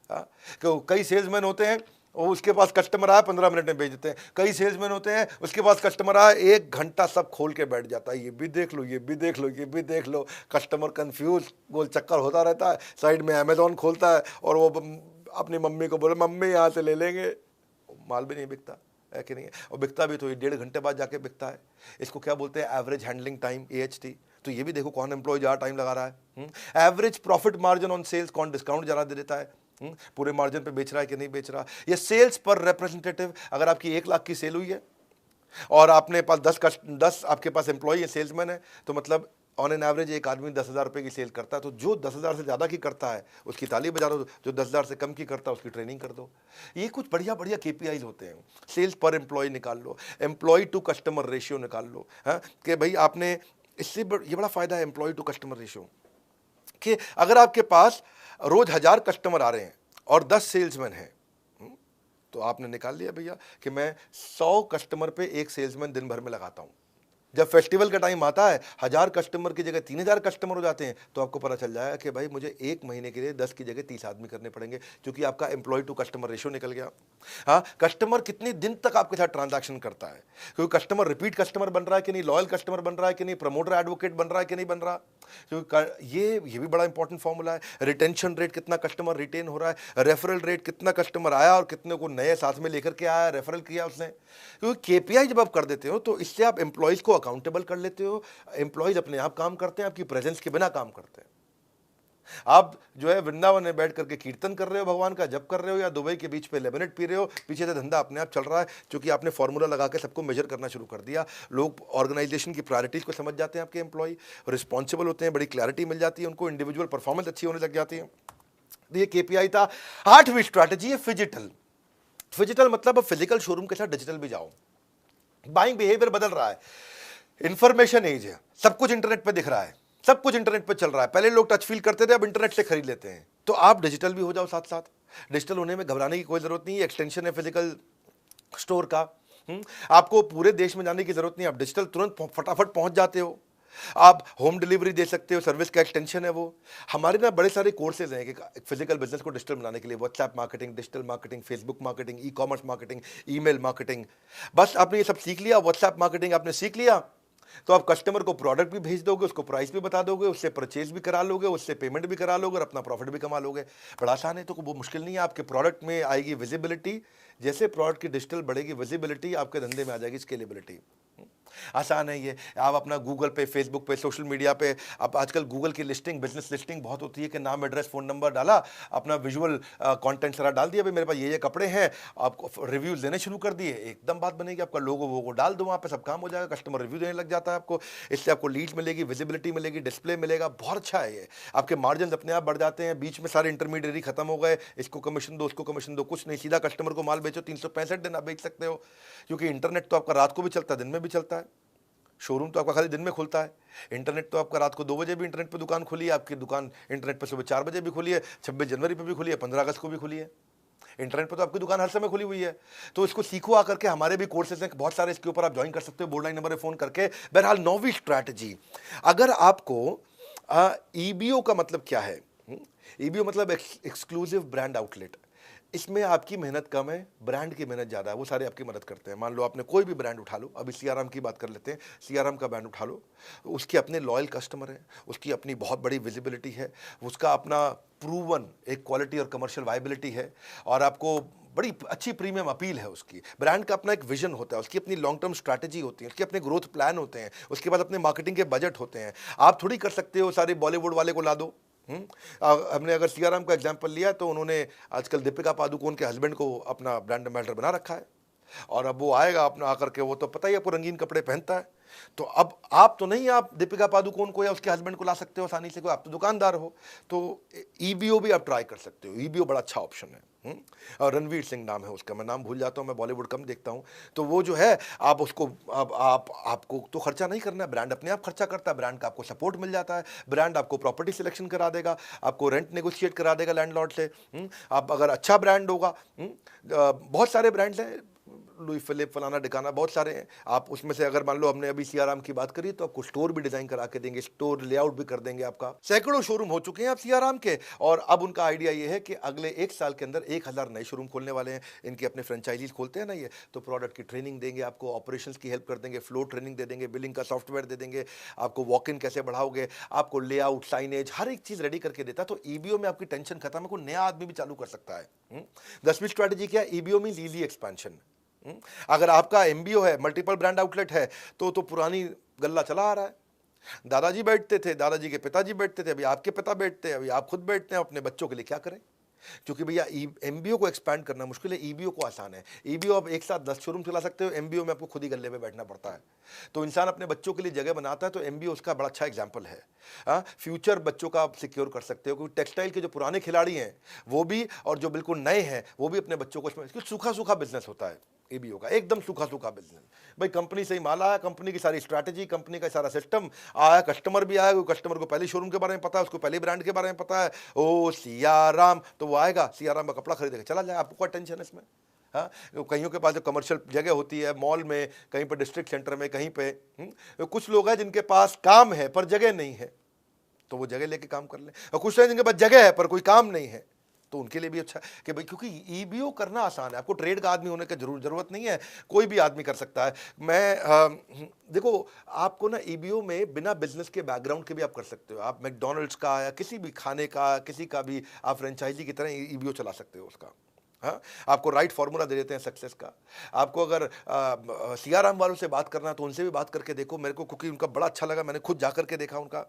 हाँ, कई सेल्समैन होते हैं वो, उसके पास कस्टमर आया 15 मिनट में बेच देते हैं। कई सेल्समैन होते हैं उसके पास कस्टमर आया 1 घंटा सब खोल के बैठ जाता है, ये भी देख लो, ये भी देख लो, ये भी देख लो। कस्टमर कंफ्यूज, गोल चक्कर होता रहता है। साइड में अमेजोन खोलता है और वो अपनी मम्मी को बोले मम्मी यहाँ से ले लेंगे, माल भी नहीं बिकता, है कि नहीं है। और बिकता भी तो ये 1.5 घंटे बाद जाके बिकता है। इसको क्या बोलते हैं, एवरेज हैंडलिंग टाइम, AHT। तो ये भी देखो कौन एम्प्लॉय ज़्यादा टाइम लगा रहा है। Average profit margin on sales, कौन डिस्काउंट ज़्यादा दे देता है, पूरे मार्जिन पे बेच रहा है कि नहीं बेच रहा। ये सेल्स पर रिप्रेजेंटेटिव, अगर आपकी 1 लाख की सेल हुई है और आपने पास 10 आपके पास एम्प्लॉय है, सेल्समैन है, तो मतलब ऑन एन एवरेज एक आदमी 10,000 रुपये की सेल करता है। तो जो 10,000 से ज़्यादा की करता है उसकी ताली बजा दो, जो 10,000 से कम की करता है उसकी ट्रेनिंग कर दो। ये कुछ बढ़िया बढ़िया KPIs होते हैं। सेल्स पर एम्प्लॉय निकाल लो, एम्प्लॉय टू कस्टमर रेशियो निकाल लो, हाँ, कि भाई आपने इससे ये बड़ा फायदा है एम्प्लॉय टू कस्टमर रेशियो, कि अगर आपके पास रोज 1000 कस्टमर आ रहे हैं और 10 सेल्समैन हैं, तो आपने निकाल लिया भैया कि मैं 100 कस्टमर पे एक सेल्समैन दिन भर में लगाता हूं। जब फेस्टिवल का टाइम आता है 1000 कस्टमर की जगह 3000 कस्टमर हो जाते हैं, तो आपको पता चल जाएगा कि भाई मुझे एक महीने के लिए 10 की जगह 30 आदमी करने पड़ेंगे, क्योंकि आपका एम्प्लॉय टू कस्टमर रेशियो निकल गया। हाँ, कस्टमर कितने दिन तक आपके साथ ट्रांजैक्शन करता है, क्योंकि कस्टमर रिपीट कस्टमर बन रहा है कि नहीं, लॉयल कस्टमर बन रहा है कि नहीं, प्रमोटर एडवोकेट बन रहा है कि नहीं बन रहा। क्योंकि ये भी बड़ा इंपॉर्टेंट फॉर्मूला है। रिटेंशन रेट, कितना कस्टमर रिटेन हो रहा है। रेफरल रेट, कितना कस्टमर आया और कितने को नए साथ में लेकर के आया, रेफरल किया उसने। क्योंकि KPI जब आप कर देते हो तो इससे आप एम्प्लॉयज को अकाउंटेबल कर लेते हो। एम्प्लॉयज अपने आप काम करते हैं, आपकी प्रेजेंस के बिना काम करते हैं। आप जो है वृंदावन में बैठ करके कीर्तन कर रहे हो, भगवान का जप कर रहे हो, या दुबई के बीच पे लेमनेड पी रहे हो, पीछे से धंधा अपने आप चल रहा है, क्योंकि आपने फॉर्मूला लगा के सबको मेजर करना शुरू कर दिया। लोग ऑर्गेनाइजेशन की प्रायोरिटीज को समझ जाते हैं, आपके एम्प्लॉय रिस्पॉन्सिबल होते हैं, बड़ी क्लैरिटी मिल जाती है उनको, इंडिविजुअल परफॉर्मेंस अच्छी होने लग जाती है। तो ये KPI था। 8वीं स्ट्रैटेजी है फिजिटल। फिजिटल मतलब फिजिकल शोरूम के साथ डिजिटल भी जाओ। बाइंग बिहेवियर बदल रहा है, इंफॉर्मेशन एज है, सब कुछ इंटरनेट पे दिख रहा है, सब कुछ इंटरनेट पे चल रहा है। पहले लोग टच फील करते थे, अब इंटरनेट से खरीद लेते हैं। तो आप डिजिटल भी हो जाओ साथ साथ। डिजिटल होने में घबराने की कोई जरूरत नहीं है, एक्सटेंशन है फिजिकल स्टोर का। आपको पूरे देश में जाने की जरूरत नहीं, आप डिजिटल तुरंत फटाफट पहुंच जाते हो। आप होम डिलीवरी दे सकते हो, सर्विस का एक्सटेंशन है वो। हमारे ना बड़े सारे कोर्सेज हैं कि फिजिकल बिजनेस को डिजिटल बनाने के लिए, WhatsApp marketing, digital marketing, Facebook marketing, e commerce marketing, email marketing. बस आपने ये सब सीख लिया, व्हाट्सएप मार्केटिंग आपने सीख लिया, तो आप कस्टमर को प्रोडक्ट भी भेज दोगे, उसको प्राइस भी बता दोगे, उससे परचेज भी करा लोगे, उससे पेमेंट भी करा लोगे और अपना प्रॉफिट भी कमा लोगे। बड़ा आसान है, तो वो मुश्किल नहीं है। आपके प्रोडक्ट में आएगी विजिबिलिटी, जैसे प्रोडक्ट की डिजिटल बढ़ेगी विजिबिलिटी, आपके धंधे में आ जाएगी स्केलेबिलिटी। आसान है ये। आप अपना गूगल पे, फेसबुक पे, सोशल मीडिया पे, आप आजकल गूगल की लिस्टिंग, बिजनेस लिस्टिंग बहुत होती है कि नाम, एड्रेस, फ़ोन नंबर डाला, अपना विजुअल कंटेंट सारा डाल दिया, भाई मेरे पास ये कपड़े हैं, आपको रिव्यूज़ देने शुरू कर दिए, एकदम बात बनेगी। आपका लोगो वो डाल दो वहाँ पे, सब काम हो जाएगा, कस्टमर रिव्यू देने लग जाता है आपको। इससे आपको लीड मिलेगी, विजिबिलिटी मिलेगी, डिस्प्ले मिलेगा, बहुत अच्छा है ये। आपके मार्जिन अपने आप बढ़ जाते हैं, बीच में सारे इंटरमीडिएटरी खत्म हो गए, इसको कमीशन दो, उसको कमीशन दो, कुछ नहीं, सीधा कस्टमर को माल बेचो, 365 दिन आप बेच सकते हो, क्योंकि इंटरनेट तो आपका रात को भी चलता है, दिन में भी चलता है। शोरूम तो आपका खाली दिन में खुलता है, इंटरनेट तो आपका रात को 2 बजे भी इंटरनेट पे दुकान खुली है, आपकी दुकान इंटरनेट पे सुबह 4 बजे भी खुली है, 26 जनवरी पे भी खुली है, 15 अगस्त को भी खुली है। इंटरनेट पे तो आपकी दुकान हर समय खुली हुई है। तो इसको सीखो आकर के, हमारे भी कोर्सेज हैं बहुत सारे, इसके ऊपर आप ज्वाइन कर सकते हो बोर्ड लाइन नंबर पे फ़ोन करके। बहरहाल, नौवीं स्ट्रैटेजी, अगर आपको ईबीओ का मतलब क्या है? ईबीओ मतलब एक्सक्लूसिव ब्रांड आउटलेट। इसमें आपकी मेहनत कम है, ब्रांड की मेहनत ज़्यादा है, वो सारे आपकी मदद करते हैं। मान लो आपने कोई भी ब्रांड उठा लो, अभी सीआरएम की बात कर लेते हैं, सीआरएम का ब्रांड उठा लो, उसके अपने लॉयल कस्टमर हैं, उसकी अपनी बहुत बड़ी विजिबिलिटी है, उसका अपना प्रूवन एक क्वालिटी और कमर्शियल वायबिलिटी है, और आपको बड़ी अच्छी प्रीमियम अपील है उसकी। ब्रांड का अपना एक विजन होता है, उसकी अपनी लॉन्ग टर्म स्ट्रैटेजी होती है, उसके अपने ग्रोथ प्लान होते हैं, उसके बाद अपने मार्केटिंग के बजट होते हैं। आप थोड़ी कर सकते हो सारे बॉलीवुड वाले को ला दो। हमने अगर सीआरएम का एग्जांपल लिया, तो उन्होंने आजकल दीपिका पादुकोण के हस्बैंड को अपना ब्रांड एम्बेसडर बना रखा है, और अब वो आएगा अपना आकर के, वो तो पता ही आपको रंगीन कपड़े पहनता है। तो अब आप तो नहीं, आप दीपिका पादुकोण को या उसके हस्बैंड को ला सकते हो आसानी से, कोई, आप तो दुकानदार हो। तो ईबीओ भी आप ट्राई कर सकते हो, ईबीओ बड़ा अच्छा ऑप्शन है। और रणवीर सिंह नाम है उसका, मैं नाम भूल जाता हूँ, मैं बॉलीवुड कम देखता हूँ। तो वो जो है, आप उसको, आपको तो खर्चा नहीं करना है, ब्रांड अपने आप खर्चा करता है, ब्रांड का आपको सपोर्ट मिल जाता है, ब्रांड आपको प्रॉपर्टी सिलेक्शन करा देगा, आपको रेंट नेगोशिएट करा देगा लैंडलॉर्ड से। आप अगर अच्छा ब्रांड होगा, बहुत सारे ब्रांड्स हैं, लुई फिलिप, फलाना डिकाना, बहुत सारे हैं। आप उसमें से अगर मान लो, हमने अभी सीआरएम की बात करी, तो आपको स्टोर भी डिजाइन करा के देंगे, स्टोर लेआउट भी कर देंगे आपका। सैकड़ों शोरूम हो चुके हैं आप सीआरएम के, और अब उनका आइडिया ये है कि अगले 1 साल के अंदर 1000 नए शोरूम खोलने वाले हैं। इनके अपने फ्रेंचाइजीज खोलते हैं ना ये, तो प्रोडक्ट की ट्रेनिंग देंगे आपको, ऑपरेशंस की हेल्प कर देंगे, फ्लो ट्रेनिंग दे देंगे, बिलिंग का सॉफ्टवेयर दे देंगे, आपको वॉक इन कैसे बढ़ाओगे, आपको लेआउट, साइनेज, हर एक चीज रेडी करके देता है। तो ईबीओ में आपकी टेंशन खत्म है, कोई नया आदमी भी चालू कर सकता है। 10वीं स्ट्रैटेजी क्या है? EBO means easy expansion. अगर आपका एमबीओ है, मल्टीपल ब्रांड आउटलेट है, तो पुरानी गल्ला चला आ रहा है। दादाजी बैठते थे, दादाजी के पिताजी बैठते थे, अभी आपके पिता बैठते हैं, अभी आप खुद बैठते हैं, अपने बच्चों के लिए क्या करें? क्योंकि भैया एमबीओ को एक्सपैंड करना मुश्किल है, ईबीओ को आसान है। ईबीओ आप एक साथ 10 शोरूम चला सकते हो, एमबीओ में आपको खुद ही गल्ले पे बैठना पड़ता है। तो इंसान अपने बच्चों के लिए जगह बनाता है, तो एमबीओ उसका बड़ा अच्छा एग्जांपल है। फ्यूचर बच्चों का आप सिक्योर कर सकते हो, क्योंकि टेक्सटाइल के जो पुराने खिलाड़ी हैं वो भी, और जो बिल्कुल नए हैं वो भी अपने बच्चों को, सूखा सूखा बिजनेस होता है ईबीओ का, एकदम सूखा सूखा बिजनेस। भाई कंपनी से ही माल आया, कंपनी की सारी स्ट्रैटेजी, कंपनी का सारा सिस्टम आया, कस्टमर भी आया, कस्टमर को पहले शोरूम के बारे में पता है, उसको पहले ब्रांड के बारे में पता है, ओ सियाराम, तो वो आएगा, सियाराम का कपड़ा खरीदेगा, चला जाए, आपको क्या टेंशन है इसमें? हाँ, कईयों के पास जो कमर्शियल जगह होती है, मॉल में, कहीं पर डिस्ट्रिक्ट सेंटर में, कहीं पे, कुछ लोग हैं जिनके पास काम है पर जगह नहीं है, तो वो जगह लेके काम कर ले, और कुछ लोग जिनके पास जगह है पर कोई काम नहीं है, तो उनके लिए भी अच्छा है कि भाई, क्योंकि ईबीओ करना आसान है, आपको ट्रेड का आदमी होने की जरूरत नहीं है, कोई भी आदमी कर सकता है। देखो, आपको ना ईबीओ में बिना बिजनेस के बैकग्राउंड के भी आप कर सकते हो। आप मैकडॉनल्ड्स का या किसी भी खाने का, किसी का भी आप फ्रेंचाइजी की तरह ईबीओ चला सकते हो उसका। हाँ, आपको राइट फार्मूला दे देते हैं सक्सेस का। आपको अगर सीआरएम वालों से बात करना, तो उनसे भी बात करके देखो, मेरे को क्योंकि उनका बड़ा अच्छा लगा, मैंने खुद जाकर के देखा उनका।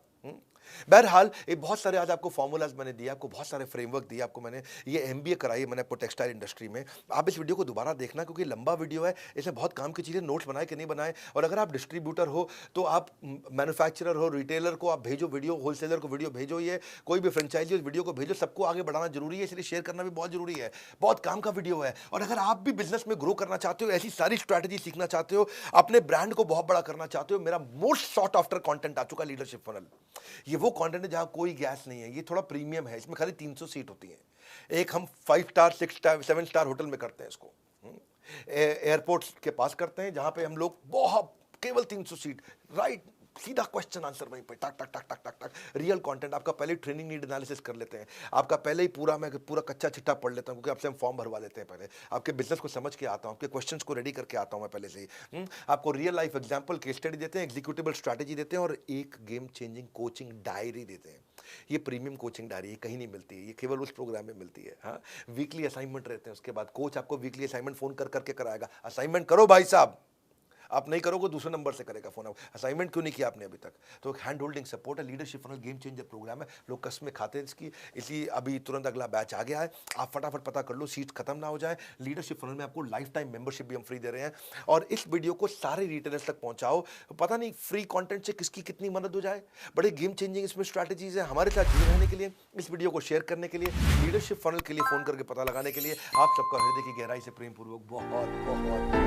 बहरहाल, ये बहुत सारे आज आपको फॉर्मूलाज मैंने दिए, आपको बहुत सारे फ्रेमवर्क दिए, आपको मैंने ये एमबीए कराई मैंने आपको टेक्सटाइल इंडस्ट्री में। आप इस वीडियो को दोबारा देखना, क्योंकि लंबा वीडियो है, इसमें बहुत काम की चीज़ें, नोट्स बनाए कि नहीं बनाए। और अगर आप डिस्ट्रीब्यूटर हो, तो आप मैन्युफैक्चरर हो, रिटेलर को आप भेजो वीडियो, होलसेलर को वीडियो भेजो, ये कोई भी फ्रेंचाइजी वीडियो को भेजो, सबको आगे बढ़ाना जरूरी है, इसलिए शेयर करना भी बहुत जरूरी है। बहुत काम का वीडियो है। और अगर आप भी बिजनेस में ग्रो करना चाहते हो, ऐसी सारी स्ट्रैटेजी सीखना चाहते हो, अपने ब्रांड को बहुत बड़ा करना चाहते हो, मेरा मोस्ट सॉट आफ्टर कंटेंट आ चुका, लीडरशिप फनल। ये वो कंटेंट है जहां कोई गैस नहीं है, ये थोड़ा प्रीमियम है, इसमें खाली 300 सीट होती है। एक हम 5 स्टार, 6 स्टार, 7 स्टार होटल में करते हैं इसको, एयरपोर्ट्स के पास करते हैं, जहां पे हम लोग बहुत, केवल 300 सीट, राइट सीधा क्वेश्चन आंसर वहीं पे टक टक टक टक टक टक, रियल कंटेंट। आपका पहले ट्रेनिंग नीड एनालिसिस कर लेते हैं, आपका पहले ही पूरा कच्चा चिट्ठा पढ़ लेता हूँ, क्योंकि आपसे हम फॉर्म भरवा लेते हैं पहले, आपके बिजनेस को समझ के आता हूँ, आपके क्वेश्चंस को रेडी करके आता हूँ मैं पहले से ही। आपको real life example, case study देते हैं, एग्जीक्यूटिबल स्ट्रैटेजी देते हैं, और एक गेम चेंजिंग कोचिंग डायरी देते हैं। ये प्रीमियम कोचिंग डायरी है, कहीं नहीं मिलती है, ये केवल उस प्रोग्राम में मिलती है। हाँ, वीकली असाइनमेंट रहते हैं, उसके बाद कोच आपको वीकली असाइनमेंट फोन कर करके कराएगा, असाइनमेंट करो भाई साहब, आप नहीं करोगे दूसरे नंबर से करेगा फोन। आप असाइनमेंट क्यों नहीं किया आपने अभी तक? तो एक हैंड होल्डिंग सपोर्ट है, leadership funnel game changer program है, लोग कसमें खाते हैं इसकी, इसलिए अभी तुरंत अगला बैच आ गया है, आप फटाफट पता कर लो, सीट खत्म ना हो जाए। लीडरशिप फनल में आपको लाइफ टाइम मेंबरशिप भी हम फ्री दे रहे हैं, और इस वीडियो को सारे रिटेलर्स तक पहुंचाओ। पता नहीं फ्री कंटेंट से किसकी कितनी मदद हो जाए। बड़े गेम चेंजिंग इसमें स्ट्रैटेजीज है। हमारे साथ जुड़े रहने के लिए, इस वीडियो को शेयर करने के लिए, लीडरशिप फनल के लिए फोन करके पता लगाने के लिए आप सबका हृदय की गहराई से प्रेम पूर्वक बहुत बहुत